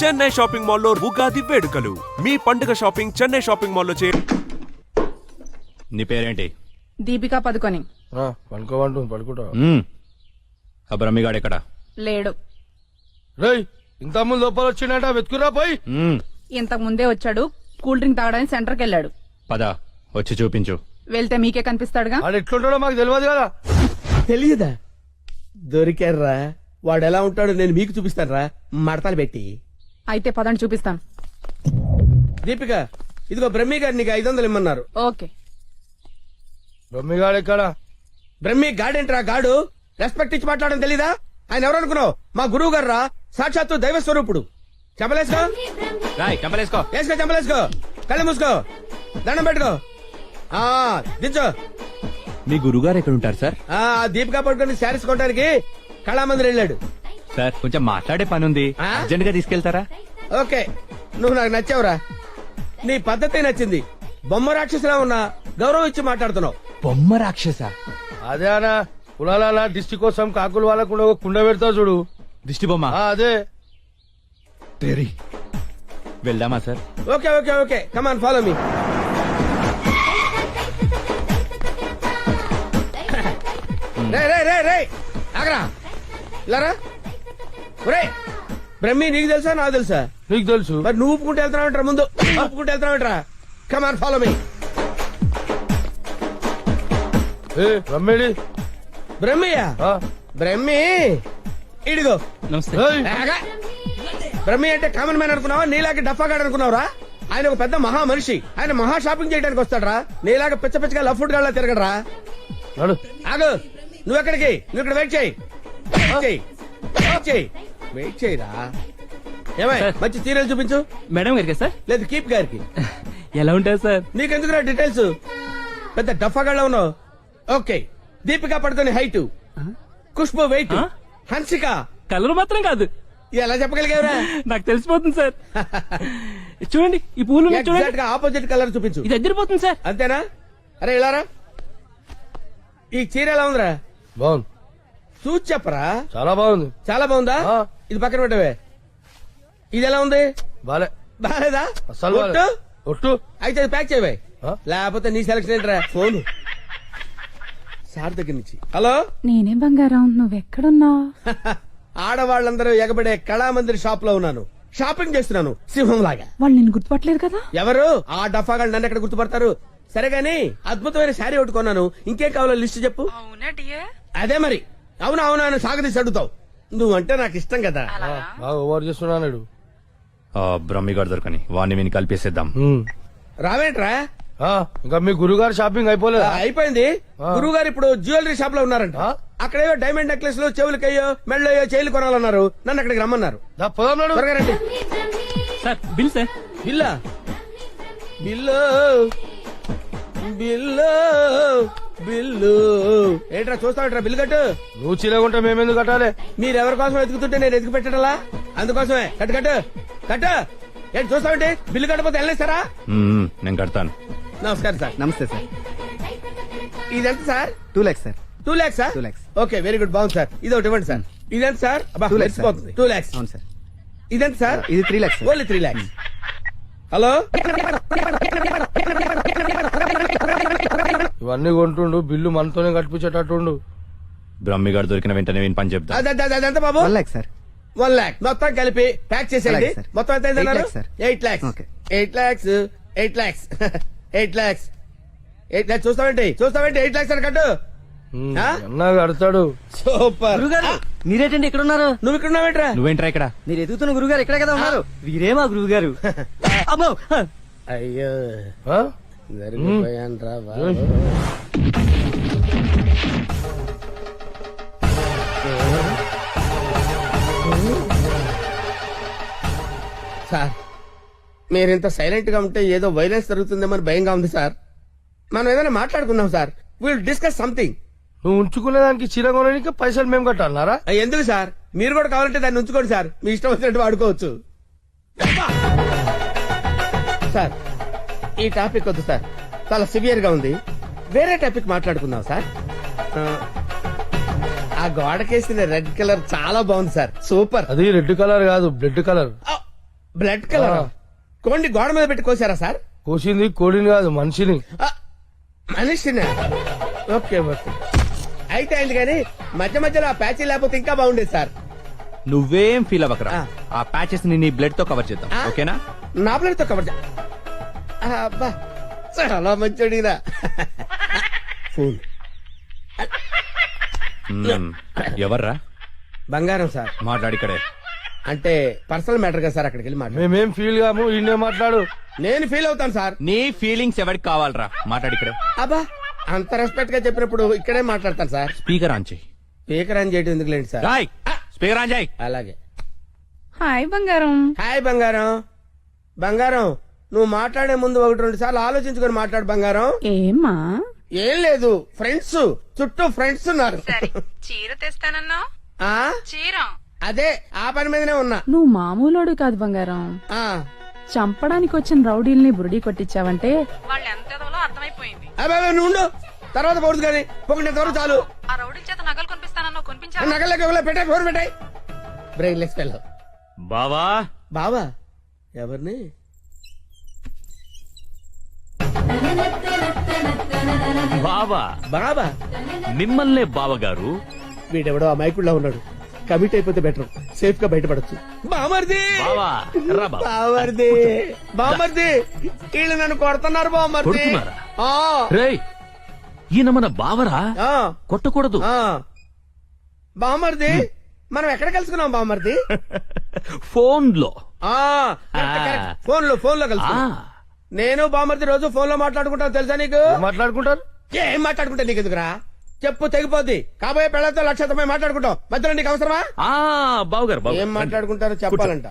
Chennai shopping మాల్లో ఉగాది వేడుకలు. మీ పండుగ షాపింగ్ చెన్నై షాపింగ్ మాల్లో చే. నీ పేరేంటి? దీపికా పదుకొని. పడుకోమంటు పడుకుంటా. ఆ బ్రహ్మిగాడు ఎక్కడ? లేడు. రేయ్, ఇంత ముందు లోపల వచ్చిండట, వెతుకురా పోయి. ఇంతకు ముందే వచ్చాడు. కూల్ డ్రింక్ తాగడానికి సెంటర్కి వెళ్ళాడు. పద, వచ్చి చూపించు. వెళ్తే మీకే కనిపిస్తాడుగా. వాడు ఎట్లుంటాడో మాకు తెలియదు కదా. తెలియదా? దొరికారా? వాడు ఎలా ఉంటాడో నేను మీకు చూపిస్తానరా, మడతలు పెట్టి. అయితే పదండి చూపిస్తాను. దీపిక, ఇదిగో బ్రహ్మి గారు నీకు 500 ఇమ్మన్నారు. ఓకే. బొమ్మిగాడు ఎక్కడ? బ్రహ్మి గాడేంట్రా గాడు? రెస్పెక్ట్ ఇచ్చి మాట్లాడడం తెలీదా? ఆయన ఎవరు అనుకున్నావు? మా గురువు గారు రా, సాక్షాత్తు దైవ స్వరూపుడు. చెంపలేసుకో, రాయ్ చంపలేసుకో. వేసుకో, చెంపలేసుకో, కళ్ళు మూసుకో, దండం పెట్టుకో. దించో. మీ గురుగారు ఎక్కడ ఉంటారు సార్? దీపిక పట్టుకుని శారీస్ కొనడానికి కళామందిర్ వెళ్ళాడు. సార్ కొంచెం మాట్లాడే పని ఉంది, అర్జెంట్ గా తీసుకెళ్తారా? ఓకే, నువ్వు నాకు నచ్చావురా. నీ పద్ధతి నచ్చింది. బొమ్మ రాక్షసులా ఉన్నా గౌరవం ఇచ్చి మాట్లాడుతున్నావు. బొమ్మ రాక్షస? అదే అనా, కులాల దిష్టి కోసం కాకులు వాళ్ళకుండా ఒక కుండ పెడతావు చూడు, దిష్టి బొమ్మ. అదే. వెళ్దామా sir? Okay okay okay, come on follow me. రే రే రే రే ఆగరా, ఇలారా. ఒరే బ్రహ్మి, నీకు తెలుసా నాకు తెలుసా? నీకు తెలుసు. మరి నువ్వు ఒప్పుకుంటే వెళ్తున్నావు ముందు, ఒప్పుకుంటే వెళ్తున్నావు. Come on follow me. రమ్మేడి. బ్రహ్మయ్యా? బ్రహ్మి ఇడిగో. ఆగా. బ్రహ్మి అంటే కామన్ మ్యాన్ అనుకున్నావా? నీలాగా డఫాగాడు అనుకున్నావురా? ఆయన ఒక పెద్ద మహా మనిషి. ఆయన మహా షాపింగ్ చేయడానికి వస్తాడరా. నీలాగా పిచ్చ పిచ్చగా లఫ్ ఫుడ్ గా తిరగడరా. ఆగు, నువ్వెక్కడికి? నువ్వు ఇక్కడ వెయిట్ చేయి. వెయిట్ చేయరా. ఏమై మంచి సీరియల్ చూపించు. మేడం గారికి సార్? లేదు, కీప్ గారికి. ఎలా ఉంటారు సార్? నీకెందుకు డీటెయిల్స్? పెద్ద డఫాగాళ్ళ ఉన్నావు. Okay, Deepika Padukone height, Khushbu weight, Hansika colour మాత్రం కాదు. ఎలా చెప్పగలిగావురా? నాకు తెలిసిపోతుంది సార్. చూడండి ఈ పూలు ఎగ్జాక్ట్ గా ఆపోజిట్ కలర్ చూపించు. ఇది అదిరిపోతుంది సార్. అంతేనా? అరే ఇలారా. ఈ చీర ఎలా ఉందిరా? బాగుంది. చూసి చెప్పరా. చాలా బాగుంది. చాలా బాగుందా? ఇది పక్కన పెట్టవే. ఇది ఎలా ఉంది? బాలే. బాలేదా? అసలు ఒట్టు? ఒట్టు. అయితే అది ప్యాక్ చేయవే. లేకపోతే నీ సెలక్షన్ ఏంట్రా? ఫోన్ సార్ దగ్గర నుంచి. హలో, నేనే బంగారం, నువ్వెక్కడున్నావు? ఆడవాళ్ళందరూ ఎగబడే కళామందిర్ షాప్ లో ఉన్నాను. షాపింగ్ చేస్తున్నాను సింహం లాగా. వాళ్ళు నిన్ను గుర్తుపట్టలేదు కదా? ఎవరు? ఆ డఫాగా నన్ను ఎక్కడ గుర్తుపడతారు? సరే గాని అద్భుతమైన శారీ ఒకటి కొన్నాను. ఇంకేం కావాలో లిస్ట్ చెప్పు. అదే మరి. అవునా అవునా అని సాగదీసి అడుగుతావు. నువ్వంటే నాకు ఇష్టం కదా. ఓవర్ చేస్తున్నాడు. బ్రహ్మిగాడు దొరకని వాడిని విని కలిపేసేద్దాం. రావేంట్రా? ఇంకా మీ గురుగారు షాపింగ్ అయిపోలేదు? అయిపోయింది. గురువు గారు ఇప్పుడు జ్యువెలరీ షాప్ లో ఉన్నారంట. అక్కడేవో డైమండ్ నెక్లెస్ లో, చెవులకయ్యో, మెళ్ళయో చైలు కొనాలన్నారు. నన్ను అక్కడికి రమ్మన్నారు. త్వరగా రండి. Sir bill sir. బిల్లా? బిల్లు బిల్లు బిల్లు ఏంట్రా చూస్తావుట్రా? బిల్లు కట్టు. నువ్వు చీలకుంటే మేమెందుకు కట్టాలి? మీరెవరి కోసం ఎదుగుతుంటే నేను ఎదుగు పెట్టడలా? అందుకోసమే. కట్టు కట్టు కట్టు. ఏంటి చూస్తావంటే? బిల్లు కట్టపోతే వెళ్ళేస్తారా? నేను కడతాను. నమస్కారం సార్. నమస్తే సార్. ఇదెంత sir? 2 lakhs sir. 2 lakhs sir? 2 lakhs. Okay, very good, బాగుంది సార్. ఇది ఒకటి ఇవ్వండి సార్. ఇదెంత సార్? 2 lakhs sir. 2 lakhs. అవును సార్. ఇదెంత సార్? ఇది 3 lakhs sir. Only 3 lakhs. Hello, ఇవన్నీ కొంటుండు, బిల్లు మనతోనే కట్టించేటట్టుండు. బ్రహ్మిగాడు దొరికిన వెంటనే విని పని చెప్తా. అదంత బాబు? 1 lakh సార్. 1 lakh మొత్తం కలిపి ప్యాక్ చేసేయండి. అలాగే సార్. మొత్తం ఎంత అయిందన్నారు? 8 lakhs sir. 8 lakhs. Okay. 8 lakhs. 8 lakhs. 8 lakhs. 8 lakhs. చూస్తావేంటి 8 lakhs అని కట్టు. అన్నా కడతాడు. సూపర్. గురుగారు మీరేటండి ఇక్కడ ఉన్నారు? నువ్వు ఇక్కడ ఉన్నావేంట్రా? నువ్వేంట్రా ఇక్కడ? మీరు ఎదుగుతున్న గురుగారు ఇక్కడే కదా ఉన్నారు. వీరే మా గురువు గారు. అమ్మో. అయ్యో, ఆ? జరిగిపోయాన్రా బాబు. సార్, మీరింత సైలెంట్ గా ఉంటే ఏదో వైలెన్స్ జరుగుతుందేమని భయంగా ఉంది సార్. మనం ఏదైనా మాట్లాడుకుందాం సార్. Will discuss something. నువ్వు ఉంచుకునే దానికి చీర కొనడానికి పైసలు మేము కట్టాలన్నారా? ఎందుకు సార్? మీరు కూడా కావాలంటే దాన్ని ఉంచుకోండి సార్. మీ ఇష్టం వచ్చినట్టు వాడుకోవచ్చు సార్. ఈ టాపిక్ వద్దు సార్, చాలా సివియర్ గా ఉంది. వేరే టాపిక్ మాట్లాడుకుందాం సార్. ఆ గోడకేసిన రెడ్ కలర్ చాలా బాగుంది సార్. సూపర్. అది రెడ్ కలర్ కాదు, బ్లడ్ కలర్. బ్లడ్ కలర్ ఆ. కోండి గోడ మీద పెట్టి కోసారా సార్? కోసింది కోడిని కాదు మనిషిని. ఆ, మనిషినా? ఓకే ఓకే, అయితే అయింది కానీ మధ్య మధ్యలో ఆ ప్యాచీ లేకపోతే ఇంకా బాగుండేది సార్. నువ్వేం ఫీల్ అవ్వకరా. ఆ. ఆ ప్యాచెస్ ని నీ బ్లడ్ తో కవర్ చేద్దాం, ఆ? ఓకేనా? నా ప్లేట్ తో కవర్ అబ్బా చాలా మంచోడినా. ఫోన్ ఎవర్రా బంగారం సార్. మాట్లాడిక్కడే? అంటే పర్సనల్ మ్యాటర్ కదా సార్, అక్కడికి వెళ్ళి మాట్లాడు. మేమేం ఫీల్ కాము, ఈయనే మాట్లాడు. నేను ఫీల్ అవుతాను సార్. నీ ఫీలింగ్స్ ఎవరికి కావాలరా? మాట్లాడిక్కడే. అబ్బా అంత రెస్పెక్ట్ గా చెప్పినప్పుడు ఇక్కడే మాట్లాడతాను సార్. స్పీకర్ ఆన్ చెయ్యి. స్పీకర్ అని చేయడం ఎందుకులేండి సార్. రాయ్ స్పీకర్ ఆన్ చెయ్యి. అలాగే. హాయ్ బంగారం. హాయ్ బంగారం. బంగారం నువ్వు మాట్లాడే ముందు 1-2 సార్లు ఆలోచించుకొని మాట్లాడు బంగారం. ఏమ్మా? ఏం లేదు, ఫ్రెండ్స్ చుట్టూ ఫ్రెండ్స్ ఉన్నారు. చీర తెస్తానన్నావు. ఆ చీర అదే ఆ పని మీదనే ఉన్నా. నువ్వు మామూలోడు కాదు బంగారం. ఆ చంపడానికి వచ్చిన రౌడీల్ని బురుడి కొట్టించావంటే వాళ్ళు ఎంత అర్థమైపోయింది. అబ్బాయి నువ్వు ఉండు, తర్వాత పోదు కానీ పొగినంత వరకు చాలు. ఆ రౌడీల చేత నగలు కొనిపిస్తానన్నావు, కొనిపించావా? నగలకి పెట్టాయి, ఫోన్ పెట్టాయి. Brainless fellow. బావా బావా ఎవరిని? బావా బాబా మిమ్మల్నే బావగారు. వీడెవడో అమాయకుడిలా ఉన్నాడు. కమిట్ అయిపోతే బెటర్, సేఫ్ గా బయటపడచ్చు. బామర్ది బావా రా బావా. బామర్ది బామర్ది వీళ్ళు నన్ను కొడుతున్నారు బామర్ది. కొడుతున్నారా? ఆ, రేయ్ ఈయన మన బావరా, ఆ, కొట్టకూడదు. ఆ. బామర్ది మనం ఎక్కడ కలుసుకున్నాం బామర్ది? ఫోన్ లో. ఆ, కరెక్ట్, కరెక్ట్. ఫోన్ లో కలుసు. నేను బామర్ది రోజు ఫోన్ లో మాట్లాడుకుంటాను తెలుసా నీకు? మాట్లాడుకుంటారు. ఏం మాట్లాడుకుంటా నీకు ఎందుకురా? చెప్పు తెగిపోద్ది. కాబోయే పెళ్లతో లక్షతమై మాట్లాడుకుంటాం, మధ్యలో నీకు అవసరమా? బావగారు ఏం మాట్లాడుకుంటారో చెప్పాలంట.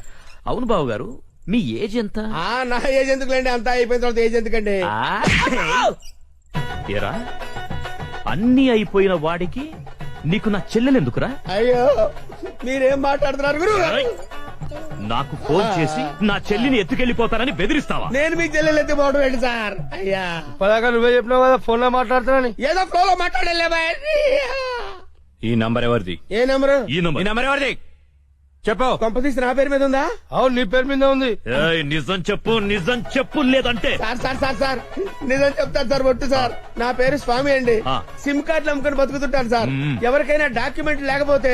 అవును బావగారు, మీ ఏజ్ ఎంత? ఆ నా ఏజ్ ఎందుకులేండి, అంతా అయిపోయిన తర్వాత ఏజ్ ఎందుకండి? ఏరా అన్ని అయిపోయిన వాడికి నీకు నా చెల్లెలెందుకురా? అయ్యో మీరేం మాట్లాడుతున్నారు గురు? నాకు ఫోన్ చేసి నా చెల్లిని ఎత్తుకెళ్లిపోతారని బెదిరిస్తావా? నేను మీకు చెల్లెలు ఎత్తిపోవడం ఏంటి సార్? అయ్యా పదాక నువ్వే చెప్పినావు కదా ఫోన్ లో మాట్లాడుతానని. ఏదో ఫ్లో లో మాట్లాడలే. ఈ నంబర్ ఎవరిది? ఏ నెంబరు? ఈ ఈ నంబర్. నంబర్ ఎవరిది చెప్పు. కొంపతీసి నా పేరు మీద ఉందా? అవును నీ పేరు మీద ఉంది. ఏయ్, నిజం చెప్పు, నిజం చెప్పు, లేదంటే సార్ సార్ సార్ సార్ నిజం చెప్తాను సార్, ఒట్టు సార్. నా పేరు స్వామి అండి. ఆ. సిమ్ కార్డులు అమ్ముకుని బతుకుతుంటాను సార్. మ్మ్. ఎవరికైనా డాక్యుమెంట్ లేకపోతే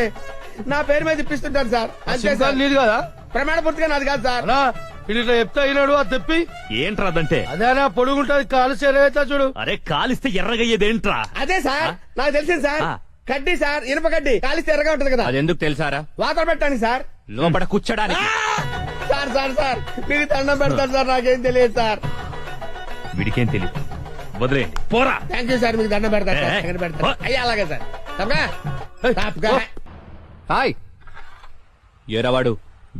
నా పేరు మీద ఇప్పిస్తుంటాను సార్. అంతే సిమ్ సార్, కార్డు నీది కదా? ప్రమాణ పూర్తిగా నాది కాదు సార్. అలా వీళ్ళు ఇట్లా చెప్తా అయినాడు అది తెప్పి. ఏంట్రా అదంటే? అదేనా పొడుగుంటది కాలు చేరైతే చూడు. అరే కాలిస్తే ఎర్రగయ్యేదేంట్రా? అదే సార్ నాకు తెలిసింది సార్. ఆ. కడ్డీ సార్, ఇనుప కడ్డీ కాలిస్తే ఎర్రగా ఉంటది కదా, అది ఎందుకు తెలుసారా? వాతలు పెట్టాను సార్. లోపల కూర్చోడానికి. సార్ సార్ సార్ మీకు దండం పెడతాను సార్, నాకేం తెలియదు సార్. వీడికేం తెలియదు, వదిలేయండి పోరా. థ్యాంక్ యూ సార్, మీకు దండం పెడతాను సార్. ఏ, ఎక్కడ పెడతాను? ఓ. అయ్యా అలాగే సార్. తప్పగా తప్పగా. హాయ్ ఏరావాడు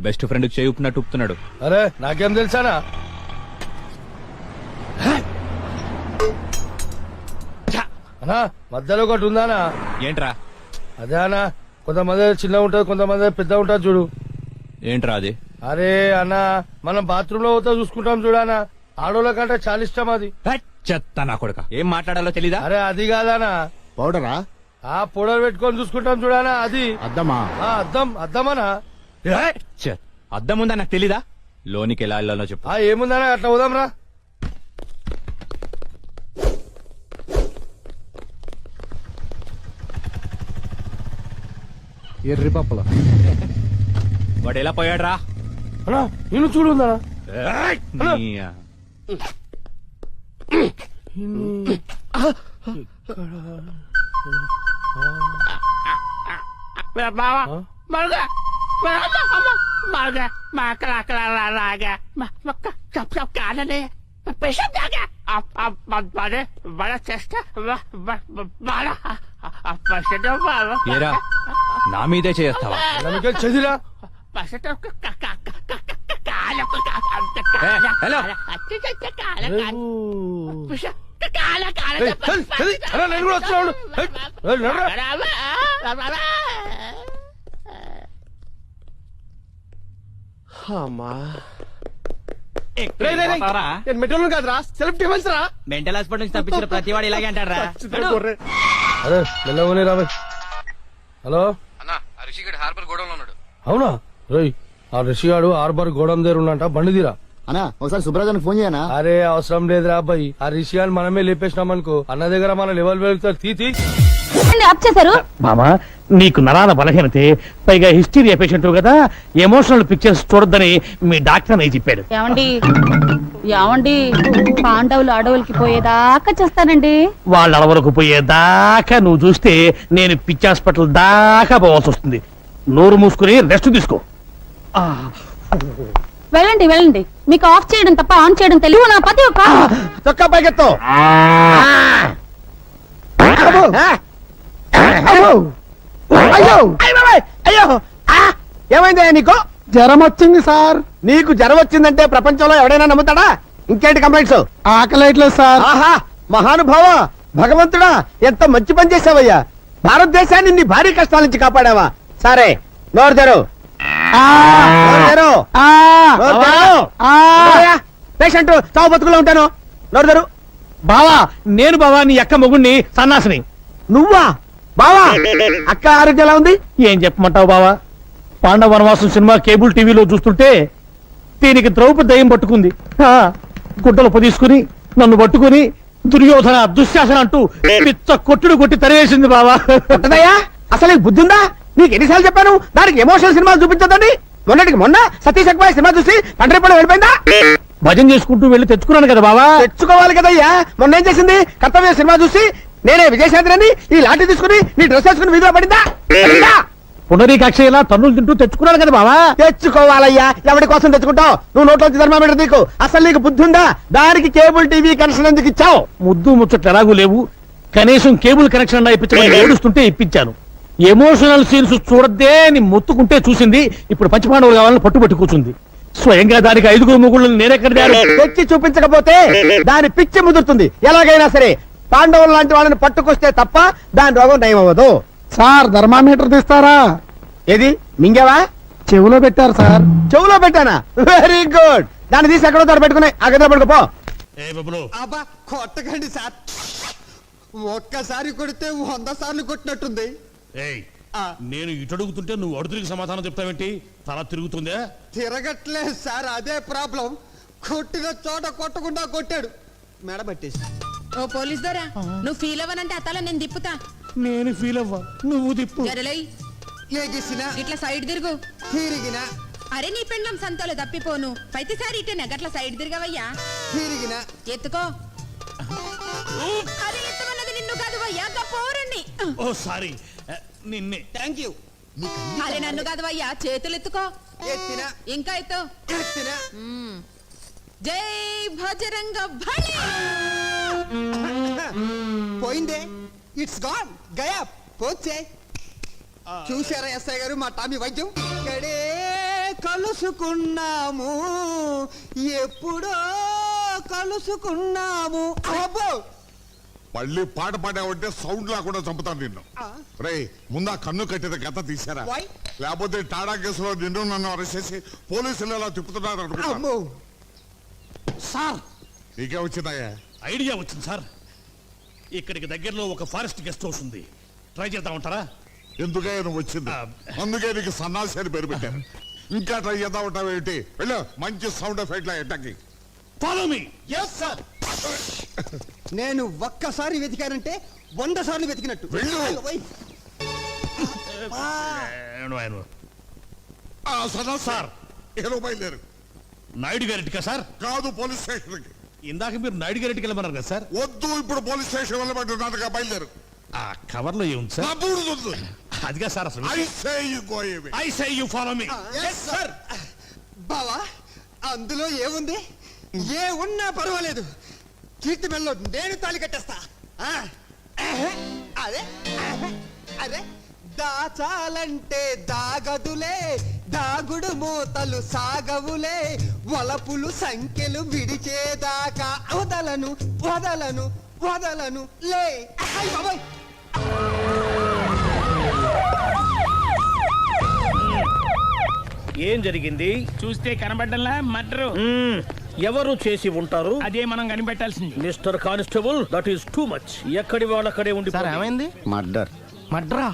బెస్ట్ ఫ్రెండ్ చేయుపునట్టు ఉప్పుతున్నాడు. అరే నాకేం తెలుసానా? అన్నా మధ్యలో ఒకటి ఉందానా? ఏంట్రా? అదే అన్నా, కొంతమంది చిన్న ఉంటది, కొంతమంది పెద్ద ఉంటది చూడు. ఏంట్రా అది? అరే అన్న మనం బాత్రూమ్ లో పోతే చూసుకుంటాం చూడానా, ఆడోళ్ళ కంటే చాలా ఇష్టం అది. హట్, చెత్త నా కొడుక. ఏం మాట్లాడాలో తెలీదా? అరే అది కాదానా, పౌడరా? ఆ పొడలు పెట్టుకొని చూసుకుంటాం చూడానా అది. అద్దమా? ఆ అద్దం అద్దమనా? హట్, చెత్త. అద్దం ఉందా నాకు తెలీదా? లోనికి ఎలా వెళ్ళాలో చెప్పు. ఆ ఏముందనా, అట్లా పోదాం రా. ఎర్రి పప్పల. వాడు ఎలా పోయాడ్రా? అన్నా నేను చూడు ఉందా? ఏయ్, నీ- ఏరా నా మీదే చేస్తావా? నమ్మకం చదిరా. హలో నేను కూడా వస్తున్నాడు. అమ్మా పోతారా? మెట్రోలు కాదురా, సెల్ఫ్ డిఫెన్స్ రా. మెంటల్ హాస్పిటల్ నుంచి తప్పించిన ప్రతి వాడు ఇలాగే అంటారా? అరే మెల్లవని రాబోయ్. హలో అన్నా రిషిగడ్ హార్బర్ గోడౌన్ ఉన్నాడు. అవునా? రోయ్ ఆ రిషిగాడు హార్బర్ గోడం దగ్గర ఉన్నంట బండి తీరా. అన్నా ఒకసారి సుబ్రాజానికి ఫోన్ చేయనా? అరే అవసరం లేదురా అబ్బాయి, ఆ రిషిగాని మనమే లేపేసినాం అనుకో, అన్న దగ్గర మన లెవెల్ వెళ్తారు. తీ ఆప్ చేశారు. మామా నీకు నరాల బలహీనతే, పైగా హిస్టీరియా పేషెంట్ కదా, ఎమోషనల్ పిక్చర్స్ చూడొద్దని మీ డాక్టర్ అని చెప్పాడు. ఏమండి పాండవులు అడవులకి పోయేదాకా చేస్తానండి. వాళ్ళ అడవులకు పోయేదాకా నువ్వు చూస్తే నేను పిచ్చి హాస్పిటల్ దాకా పోవాల్సి వస్తుంది. నోరు మూసుకుని రెస్ట్ తీసుకో. వెళ్ళండి వెళ్ళండి, మీకు ఆఫ్ చేయడం తప్ప ఆన్ చేయడం తెలియదు. నా పతి ఒక చొక్కా పైకెత్తో. అయ్యో ఏమైంది నీకు? జ్వరం వచ్చింది సార్. నీకు జ్వరం వచ్చిందంటే ప్రపంచంలో ఎవడైనా నమ్ముతాడా? ఇంకేంటి కంప్లైంట్స్? ఆకలేట్లేదు సార్. ఆహా మహానుభావ, భగవంతుడా, ఎంత మంచి పని చేసావయ్యా. భారతదేశాన్ని నీ భారీ కష్టాల నుంచి కాపాడావా. సరే నోరు తెరు. పేషెంట్ చావు బతుకులో ఉంటాను. నోరు తెరు. బావా నేను బావా నీ అక్క మొగుణ్ణి సన్నాసిని. నువ్వా బావా? అక్క ఆరోగ్యం ఎలా ఉంది? ఏం చెప్పమంటావు బావా, పాండవ వనవాసం సినిమా కేబుల్ టీవీలో చూస్తుంటే దీనికి ద్రౌపది దయ్యం పట్టుకుంది. గుడ్డలు పొదీసుకుని నన్ను పట్టుకుని దుర్యోధన దుశ్శాసన అంటూ పిచ్చ కొట్టుడు కొట్టి తరివేసింది బావా. ఉంటదయ్యా, అసలు నీకు బుద్ధి ఉందా? నీకు ఎన్నిసార్లు చెప్పాను దానికి ఎమోషనల్ సినిమాలు చూపించొద్దని? మొన్నటికి మొన్న సతీష్ అక్బాయ్ సినిమా చూసి తండ్రి పడి వెళ్ళిపోయిందా? భజన చేసుకుంటూ వెళ్ళి తెచ్చుకున్నాను కదా బావా. తెచ్చుకోవాలి కదయ్యా. మొన్న ఏం చేసింది? కర్తవ్య సినిమా చూసి నేనే విజయశాంతిని ఈ లాఠీ తీసుకుని నీ డ్రెస్ వేసుకుని వీధిలో పడిందా? పునరీకాక్ష ఇలా తన్నులు తింటూ తెచ్చుకున్నాను కదా బావా. తెచ్చుకోవాలయ్యా. ఎవరి కోసం తెచ్చుకుంటావు? నువ్వు నోట్లోంచి థర్మామీటర్ నీకు. అసలు నీకు బుద్ధి ఉందా? దానికి కేబుల్ టీవీ కనెక్షన్ ఎందుకు ఇచ్చావు? ముద్దు ముచ్చట్లు ఎలాగూ లేవు, కనీసం కేబుల్ కనెక్షన్ అన్నా ఇప్పించమని ఏడుస్తుంటే ఇప్పించాను. ఎమోషనల్ సీన్స్ చూడద్దే అని మొత్తుకుంటే చూసింది. ఇప్పుడు పంచపాండవులు కావాలని పట్టుబట్టి కూర్చుంది. స్వయంగా దానికి 5 ముగ్గుళ్ళు నేనెక్కడ తెచ్చి చూపించకపోతే దాని పిచ్చి ముదురుతుంది. ఎలాగైనా సరే పాండవులు లాంటి వాళ్ళని పట్టుకొస్తే తప్ప దాని రోగం నయం అవ్వదు. సార్ థర్మామీటర్ తీస్తారా? ఏది మింగేవా? చెవులో పెట్టారు సార్. చెవులో పెట్టానా? Very good. దాన్ని తీసి ఎక్కడో తోట పెట్టుకుని ఆ గదిలో పడుకోపో. అబ్బా కొట్టకండి సార్, ఒక్కసారి కొడితే 100 సార్లు కొట్టినట్టుంది. నేను ఇటు అడుగుతుంటే నువ్వు అడుగురికి సమాధానం చెప్తావేంటి? తల తిరుగుతుందా? తిరగట్లేదు సార్, అదే ప్రాబ్లం. కొట్టిన చోట కొట్టకుండా కొట్టాడు, మెడ పట్టేసి. ఓ పోలీస్ దొరా, నువ్వు ఫీల్ అవ్వనంటే అతల నేను తిప్పుతా. నేను ఫీల్ అవ్వా, నువ్వు దిప్పు. జరలై ఏగిసిన ఇట్లా సైడ్ తిరుగు. తిరిగిన అరే నీ పెండ్లం సంతోలో తప్పిపోను, ప్రతిసారి ఇటే గట్ల సైడ్ తిరగవయ్యా. తిరిగిన ఎత్తుకో. అరే ఎత్తమన్నది నిన్ను కాదు వయ్యా, పోరండి. ఓ సారీ, నిన్నే. Thank you. అరే నన్ను కాదు వయ్యా, చేతులు ఎత్తుకో. ఎత్తిన ఇంకా ఎత్తు. ఎత్తిన. జై భజరంగ బలి. పోయిందే, ఇట్స్ గాన్, గయా పోచే. చూసారా ఎస్ఐ గారు మా టామీ వైద్యం? ఇక్కడే కలుసుకున్నాము, ఎప్పుడో కలుసుకున్నాము. అబ్బో మళ్ళీ పాట పాడావంటే సౌండ్ లేకుండా చంపుతాను నిన్ను. రే ముందా కన్ను కట్టిన గత తీసారా? లేకపోతే టాడా కేసులో నిన్ను నన్ను అరెస్ట్ చేసి పోలీసులు ఎలా తిప్పుతున్నారు అనుకుంటా. సార్ నీకే వచ్చిందయ్యా? ఐడియా వచ్చింది సార్. ఇక్కడికి దగ్గరలో ఒక ఫారెస్ట్ గెస్ట్ హౌస్ ఉంది, ట్రై చేద్దామంటారా? ఎందుకయ్యా నువ్వు వచ్చింది? అందుకే నీకు సన్నాసి అని పేరు పెట్టారు. ఇంకా ట్రై చేద్దాం ఉంటావు ఏంటి? వెళ్ళు, మంచి సౌండ్ ఎఫెక్ట్ ఎట్టకి. Follow me. yes sir. నేను ఒక్కసారి వెతికానంటే 100 సార్లు వెతికినట్టు. వెళ్ళు. సార్ ఏదో బయలుదేరు. నాయుడు గారింటికా సార్? కాదు, పోలీస్ స్టేషన్ కి. ఇందాక మీరు నాయుడు గారింటికి వెళ్ళమన్నారు కదా సార్? వద్దు, ఇప్పుడు పోలీస్ స్టేషన్ వెళ్ళబడ్డా బయలుదేరు. ఆ కవర్ లో ఏముంది సార్? అదిగా సార్ అసలు. I say you go away. I say you follow me. yes sir. బావా అందులో ఏముంది? ఏ ఉన్నా పర్వాలేదు, కీర్తి మెల్లో నేను తాళి కట్టేస్తా. అదే అదే దాచాలంటే దాగదులే, దాగుడు మూతలు సాగవులే, వలపులు సంఖ్యలు విడిచేదాకా వదలను వదలను వదలను లే. బాబాయ్ ఏం జరిగింది? చూస్తే కనబడ్డంలా మర్డరు. ఎవరు చేసి ఉంటారు? అదే మనం కనిపెట్టాల్సింది. Mister constable, that is too much. ఎక్కడి వాళ్ళక్కడే ఉండి. ఏమైంది? మర్డర్. మడ్రా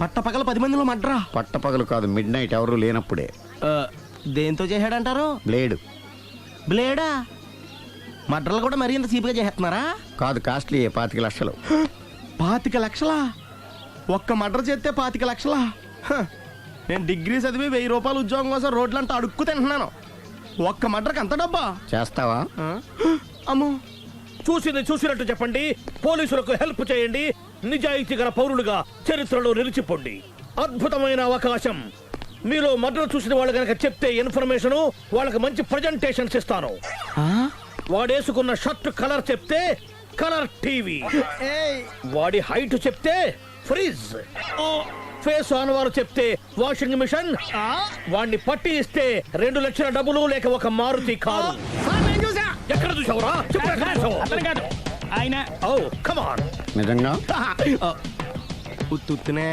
పట్ట పగల 10 మందిలో మడ్రా. పట్టపగలు కాదు, మిడ్ నైట్ ఎవరు లేనప్పుడే. దేంతో చేశాడంటారు? బ్లేడ్ బ్లేడా? మడ్రలు కూడా మరీ ఇంత చీప్గా చేస్తున్నారా? కాదు, కాస్ట్లీ 25 లక్షలు. 25 లక్షలా? ఒక్క మడ్ర చేస్తే 25 లక్షలా? నేను డిగ్రీ చదివి 1000 రూపాయలు ఉద్యోగం కోసం రోడ్లంతా అడుక్కు తింటున్నాను. ఒక్క మడ్రకి అంత డబ్బా? చేస్తావా? అమ్మో. చూసినట్టు చెప్పండి, పోలీసులకు హెల్ప్ చేయండి, నిజాయితీ గల పౌరులుగా చరిత్రలో నిలిచిపోండి. అద్భుతమైన అవకాశం. మీలో మర్డర్ చూసిన వాళ్ళు కనుక చెప్తే ఇన్ఫర్మేషన్, వాళ్ళకి మంచి ప్రజెంటేషన్స్ ఇస్తాను. వాడేసుకున్న షర్ట్ కలర్ చెప్తే కలర్ టీవీ, వాడి హైట్ చెప్తే ఫ్రిజ్, ఫేస్ ఆన్ వారు చెప్తే వాషింగ్ మిషన్, వాడిని పట్టి ఇస్తే 2 లక్షల డబ్బులు లేక ఒక మారుతి కారు. ఎక్కడ చూసావురా? ఆయన కమాన్. నిజంగా? ఉత్తునే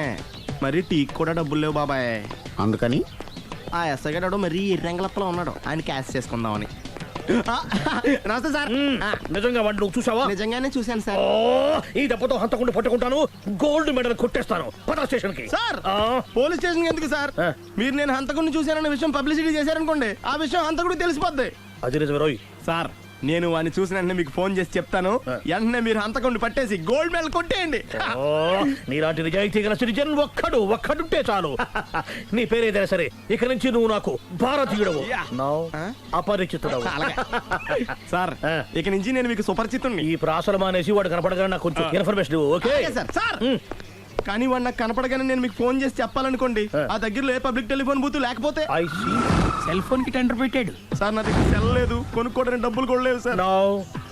మరి టీకి కూడా డబ్బులు లేవు బాబాయ్. అందుకని ఆ ఎస్ఐ గారు మరీ ఎర్రంగలప్పలో ఉన్నాడు, ఆయన క్యాష్ చేసుకుందామని. నమస్తే సార్. నిజంగా వాడిని నువ్వు చూసావా? నిజంగానే చూశాను సార్. ఈ దెబ్బతో హంతకుండా పట్టుకుంటాను, గోల్డ్ మెడల్ కొట్టేస్తాను. పద స్టేషన్ కి. సార్, పోలీస్ స్టేషన్ ఎందుకు సార్? మీరు నేను హంతకుడిని చూశానన్న విషయం పబ్లిసిటీ చేశారనుకోండి, ఆ విషయం హంతకుడికి తెలిసిపోద్ది. అది నిజమే రోయ్. సార్, నేను వాడిని చూసిన వెంటనే మీకు ఫోన్ చేసి చెప్తాను. వెంటనే మీరు హంతకుడిని పట్టేసి గోల్డ్ మెడల్ కొట్టేయండి. నీలాంటి నిజాయితీ గల సిటిజన్ ఒక్కడుంటే చాలు. నీ పేరేదైనా సరే, ఇక నుంచి నువ్వు నాకు భారతీయుడవు, అపరిచితుడవు. సార్, ఇక నుంచి నేను మీకు సుపరిచితుడిని. ఈ ప్రాసలు మానేసి వాడు కనపడగానే నాకు కొంచెం ఇన్ఫర్మేషన్ ఇవ్వు, ఓకే? సార్. సార్, కానీ వాడు నాకు కనపడగానే నేను మీకు ఫోన్ చేసి చెప్పాలనుకోండి, ఆ దగ్గరలో ఏ పబ్లిక్ టెలిఫోన్ బూత్ లేకపోతే. సెల్ ఫోన్ కి టెండర్ పెట్టాడు సార్. నా దగ్గర సెల్ లేదు, కొనుక్కోవడానికి డబ్బులు కూడా లేవు సార్.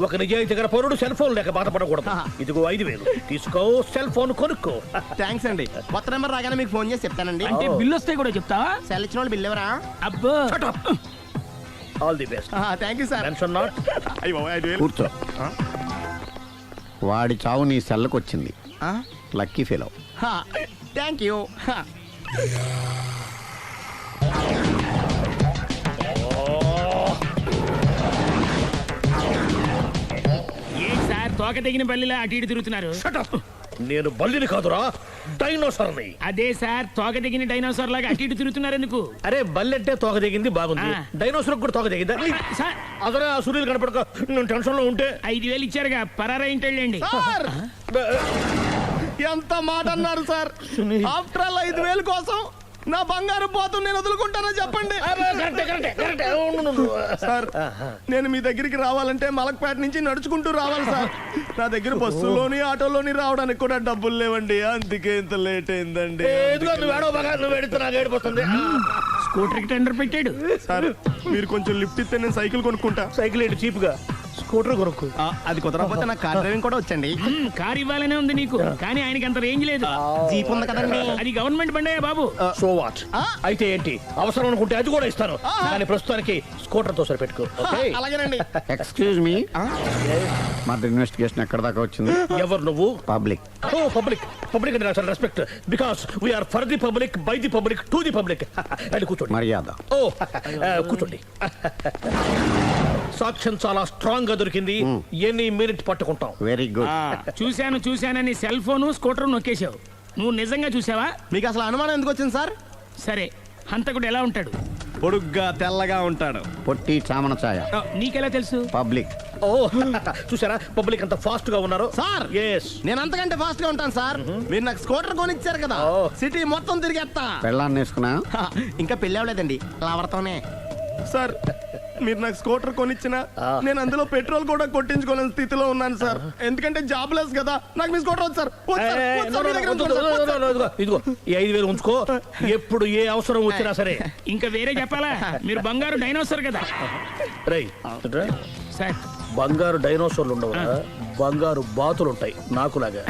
ఒక నిజాయితీ గల పౌరుడు సెల్ ఫోన్ లేక బాధపడకూడదు. ఇదిగో 5000 తీసుకో, సెల్ ఫోన్ కొనుక్కో. థ్యాంక్స్ అండి. కొత్త నెంబర్ రాగానే మీకు ఫోన్ చేసి చెప్తానండి. అంటే బిల్ వస్తే కూడా చెప్తావా? సెల్ ఇచ్చిన వాళ్ళు బిల్ ఎవరా? అబ్బో, all the best. Thank you sir. Tension not. కూర్చో. వాడి చావు నీ సెల్లకు వచ్చింది. Lucky fellow. Thank you. Sir, తోక తెగిన బల్లిలా అటు ఇటు తిరుగుతున్నారు. నేను బల్లిని కాదురా, డైనోసార్ని. అదే సార్, తోక తెగిన డైనోసార్ లాగా అటు ఇటు తిరుగుతున్నారు ఎందుకు? అరే, బల్లి అంటే తోక తెగింది బాగుంది, డైనోసార్ కూడా తోక తెగిందా? సార్, అదరే ఆ సూర్యులు కనపడక నేను టెన్షన్ లో ఉంటే 5000 ఇచ్చారుగా, పరారా ఇంటండి. ఎంత మాట అన్నారు సార్? ఆఫ్టర్ ఆల్ 5000 కోసం నా బంగారు పోతు నేను వదులుకుంటానో చెప్పండి. సార్, నేను మీ దగ్గరికి రావాలంటే మలక్పేట నుంచి నడుచుకుంటూ రావాలి సార్. నా దగ్గర బస్సులోని ఆటోలోని రావడానికి కూడా డబ్బులు లేవండి, అందుకే ఇంత లేట్ అయిందండి. స్కూటర్ కి టెండర్ పెట్టాడు సార్. మీరు కొంచెం లిఫ్ట్ ఇస్తే నేను సైకిల్ కొనుక్కుంటా. సైకిల్ ఏంటి చీప్ గా, స్కూటర్ కొనుక్కు. అది కుదరకపోతే నాకు కార్ డ్రైవింగ్ కూడా వచ్చండి. కార్ ఇవ్వాలనే ఉంది నీకు, కానీ ఆయనకి అంత రేంజ్ లేదు. జీప్ ఉంది కదండి. అది గవర్నమెంట్ బండే బాబు. So what? అయితే ఏంటి, అవసరం అనుకుంటే అది కూడా ఇస్తాను, కానీ ప్రస్తుతానికి స్కూటర్ తో సరిపెట్టుకో. అలాగేనండి. ఎక్స్క్యూజ్ మీ, మర్డర్ ఇన్వెస్టిగేషన్ ఎక్కడ దాకా వచ్చింది? ఎవరు నువ్వు? పబ్లిక్. ఓ, పబ్లిక్. పబ్లిక్ అంటే నాకు respect, because we are for the public, by the public, to the public. అది కూర్చోండి. మర్యాద. ఓ, కూర్చోండి. సాక్ష్యం చాలా స్ట్రాంగ్ గా దొరికింది, ఎన్ని మినిట్ పట్టుకుంటాం. Very good. చూశానని సెల్ ఫోను స్కూటర్ నొక్కేశావు. నువ్వు నిజంగా చూసావా? మీకు అసలు అనుమానం ఎందుకు వచ్చింది సార్? సరే, హంతకుడు ఎలా ఉంటాడు? పొడుగ్గా తెల్లగా ఉంటాడు. పొట్టి చామన ఛాయ. నీకెలా తెలుసు? పబ్లిక్. ఓ, చూసారా పబ్లిక్ అంత ఫాస్ట్ గా ఉన్నారు సార్. ఎస్, నేను అంతకంటే ఫాస్ట్ గా ఉంటాను సార్. మీరు నాకు స్కూటర్ కొనిచ్చారు కదా, సిటీ మొత్తం తిరిగేస్తా. పెళ్ళాన్ని వేసుకున్నా? ఇంకా పెళ్ళి అవ్వలేదండి, లవర్తోనే. సార్, మీరు నాకు స్కూటర్ కొనిచ్చిన నేను అందులో పెట్రోల్ కూడా కొట్టించుకోలేని స్థితిలో ఉన్నాను సార్. ఎందుకంటే జాబ్ లెస్ కదా, నాకు మీ స్కూటర్ వద్దు సార్. ఇదిగో ఈ 5000 ఉంచుకో, ఎప్పుడు ఏ అవసరం వచ్చినా సరే. ఇంకా వేరే చెప్పాలా? మీరు బంగారు డైనోసార్ కదా. రై సార్, బంగారు డైనోసార్లు ఉండవు, బంగారు బాతులు ఉంటాయి నాకులాగా.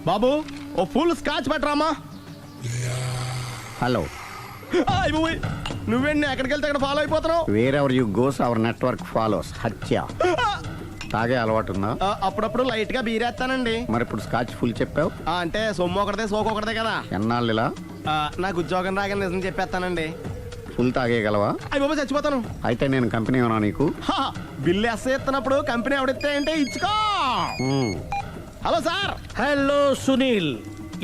బాబు, ఓ ఫుల్ స్కాచ్ పెట్టరామా. హలో. నువ్వేండి ఎక్కడికి వెళ్తే అక్కడ ఫాలో అయిపోతున్నావు? Wherever you goes our network follows. హత్య. తాగే అలవాటు ఉందా? అప్పుడప్పుడు లైట్ గా బీరేస్తానండి. మరి ఇప్పుడు స్కాచ్ ఫుల్ చెప్పావు అంటే సొమ్ము ఒకటిదే సోకు ఒకటిదే కదా. ఎన్నాళ్ళు ఇలా? నాకు ఉద్యోగం రాగా నిజం చెప్పేస్తానండి. ఫుల్ తాగేయగలవా? అయ్యి బాబు, చచ్చిపోతాను. అయితే నేను కంపెనీ ఉన్నా నీకు? బిల్లు ఎస్ ఎత్తినప్పుడు కంపెనీ ఎవడిస్తే అంటే ఇచ్చుకో. Hello sir. హలో సునీల్,